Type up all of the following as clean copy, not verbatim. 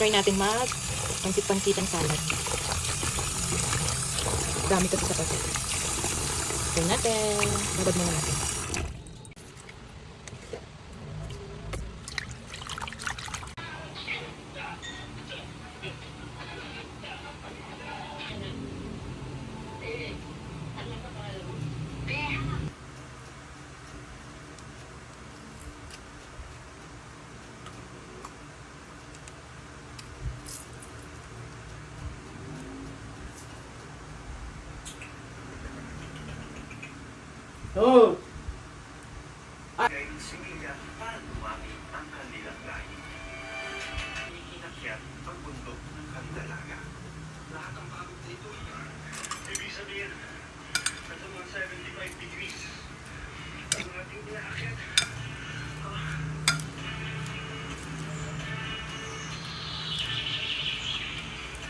try natin mag pansit-pansitan salad. Dami kasi sa pasit. Try natin. Babad muna natin. Oh! Dahil similya para dumami ang kanilang lahi. Inakyat ang bundok ng Kandalaga. Lahat ang pagod dito. Ibig sabihin, nasa mga 75 degrees. Ang ating inaakyat.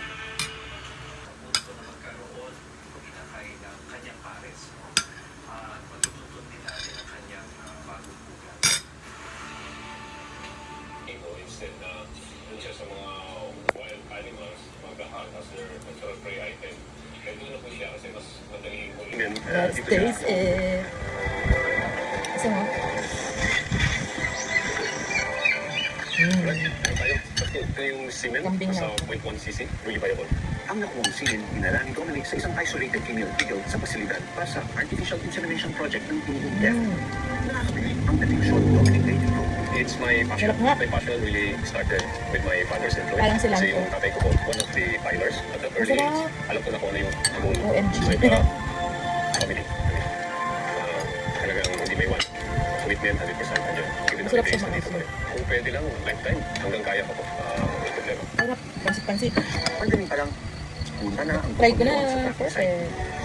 Sa mundo na magkaroon kung inakay ng kanyang pares. At matututun din natin ang kanyang bagong bulan. Instead na dun siya sa mga wild animals, mag-hunt as their natural prey item. Kaya doon na po siya kasi mas madaling hulin. Let's taste it. Isa mo? Tayo, ito yung semen Kambing sa na. 0.1 cc, really viable. Ang nakuwang semen dinala ni Dominic sa isang isolated female eagle sa pasilidad para sa artificial insemination project ng Tungong Death. Nakakabilib ang desisyon ni Dominic Lady Pro. It's my passion. Sarap nga. My passion really started with my father's employ. Parang silang Kasi to. yung tatay ko po, one of the pilers at the early Masarap. age. Alam ko na kung ano yung hamon OMG. sa family. Talagang hindi may one. Commitment, 100% andyan. Given Masarap ang siya days na dito mga pa rin. Kung pwede lang, lifetime, hanggang kaya pa po. May problema. Sarap. Pansit-pansit. Pagdating pa lang, una na ang Try ko na. pagkakas sa Perfect.